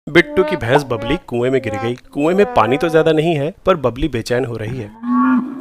बिट्टू की भैंस बबली कुएं में गिर गई। कुएं में पानी तो ज्यादा नहीं है, पर बबली बेचैन हो रही है।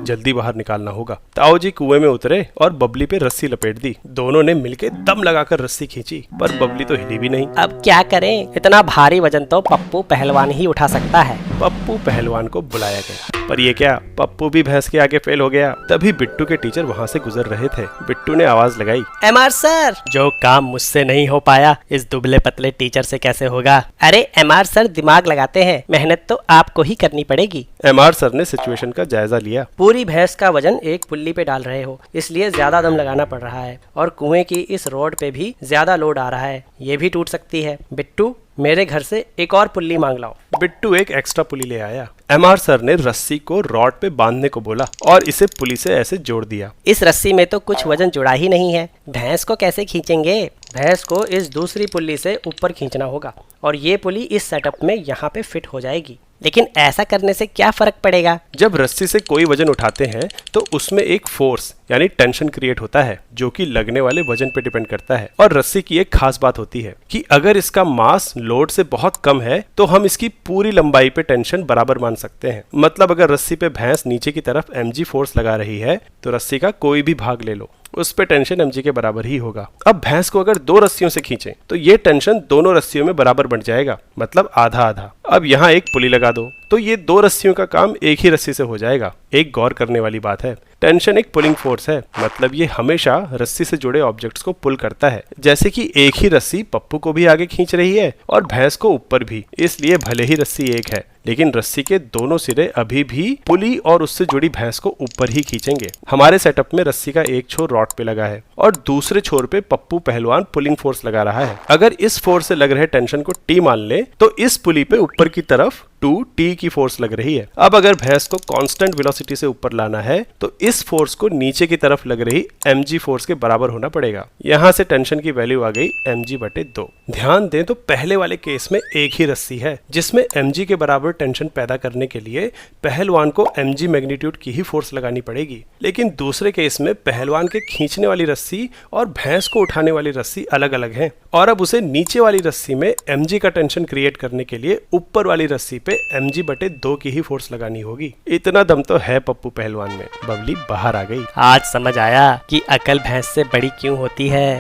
जल्दी बाहर निकालना होगा। ताऊ जी कुएं में उतरे और बबली पे रस्सी लपेट दी। दोनों ने मिलके दम लगाकर रस्सी खींची, पर बबली तो हिली भी नहीं। अब क्या करें? इतना भारी वजन तो पप्पू पहलवान ही उठा सकता है। पप्पू पहलवान को बुलाया गया, पर ये क्या, पप्पू भी भैंस के आगे फेल हो गया। तभी बिट्टू के टीचर वहाँ से गुजर रहे थे। बिट्टू ने आवाज लगाई, एमआर सर, जो काम मुझसे नहीं हो पाया इस दुबले पतले टीचर से कैसे होगा? अरे एमआर सर, दिमाग लगाते हैं, मेहनत तो आपको ही करनी पड़ेगी। एमआर सर ने सिचुएशन का जायजा लिया। पूरी भैंस का वजन एक पुल्ली पे डाल रहे हो, इसलिए ज्यादा दम लगाना पड़ रहा है, और कुएं की इस रोड पे भी ज्यादा लोड आ रहा है, ये भी टूट सकती है। बिट्टू, मेरे घर से एक और पुल्ली मांग लाओ। बिट्टू एक एक्स्ट्रा पुली ले आया। एमआर सर ने रस्सी को रॉड पे बांधने को बोला और इसे पुली से ऐसे जोड़ दिया। इस रस्सी में तो कुछ वजन जुड़ा ही नहीं है, भैंस को कैसे खींचेंगे? भैंस को इस दूसरी पुल्ली से ऊपर खींचना होगा और ये पुली इस सेटअप में यहाँ पे फिट हो जाएगी। लेकिन ऐसा करने से क्या फर्क पड़ेगा? जब रस्सी से कोई वजन उठाते हैं तो उसमें एक फोर्स यानी टेंशन क्रिएट होता है, जो कि लगने वाले वजन पे डिपेंड करता है। और रस्सी की एक खास बात होती है कि अगर इसका मास लोड से बहुत कम है तो हम इसकी पूरी लंबाई पे टेंशन बराबर मान सकते हैं। मतलब अगर रस्सी पे भैंस नीचे की तरफ mg फोर्स लगा रही है तो रस्सी का कोई भी भाग ले लो, उस पे टेंशन mg के बराबर ही होगा। अब भैंस को अगर दो रस्सियों से खींचें तो ये टेंशन दोनों रस्सियों में बराबर बढ़ जाएगा, मतलब आधा आधा। अब यहाँ एक पुली लगा दो तो ये दो रस्सियों का काम एक ही रस्सी से हो जाएगा। एक गौर करने वाली बात है, टेंशन एक पुलिंग फोर्स है, मतलब ये हमेशा रस्सी से जुड़े ऑब्जेक्ट्स को पुल करता है। जैसे कि एक ही रस्सी पप्पू को भी आगे खींच रही है और भैंस को ऊपर भी। इसलिए भले ही रस्सी एक है, लेकिन रस्सी के दोनों सिरे अभी भी पुली और उससे जुड़ी भैंस को ऊपर ही खींचेंगे। हमारे सेटअप में रस्सी का एक छोर रॉड पे लगा है और दूसरे छोर पे पप्पू पहलवान पुलिंग फोर्स लगा रहा है। अगर इस फोर्स से लग रहे टेंशन को टी मान ले तो इस पुली पे ऊपर की तरफ 2t की फोर्स लग रही है। अब अगर भैंस को कांस्टेंट वेलोसिटी से ऊपर लाना है तो इस फोर्स को नीचे की तरफ लग रही mg फोर्स के बराबर होना पड़ेगा। यहाँ से टेंशन की वैल्यू आ गई mg/2। ध्यान दें तो पहले वाले केस में एक ही रस्सी है, जिसमें mg के बराबर टेंशन पैदा करने के लिए पहलवान को mg मैग्नीट्यूड की ही फोर्स लगानी पड़ेगी। लेकिन दूसरे केस में पहलवान के खींचने वाली रस्सी और भैंस को उठाने वाली रस्सी अलग अलग है, और अब उसे नीचे वाली रस्सी में mg का टेंशन क्रिएट करने के लिए ऊपर वाली रस्सी पे mg/2 की ही फोर्स लगानी होगी। इतना दम तो है पप्पू पहलवान में। बबली बाहर आ गई। आज समझ आया कि अकल भैंस से बड़ी क्यों होती है।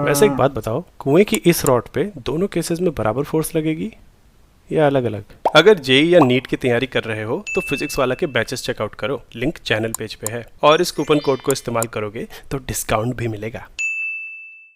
वैसे एक बात बताओ, कुएं की इस रॉड पे दोनों केसेस में बराबर फोर्स लगेगी या अलग अलग? अगर जेई या नीट की तैयारी कर रहे हो तो फिजिक्स वाला के बैचेस चेकआउट करो, लिंक चैनल पेज पे है, और इस कूपन कोड को इस्तेमाल करोगे तो डिस्काउंट भी मिलेगा।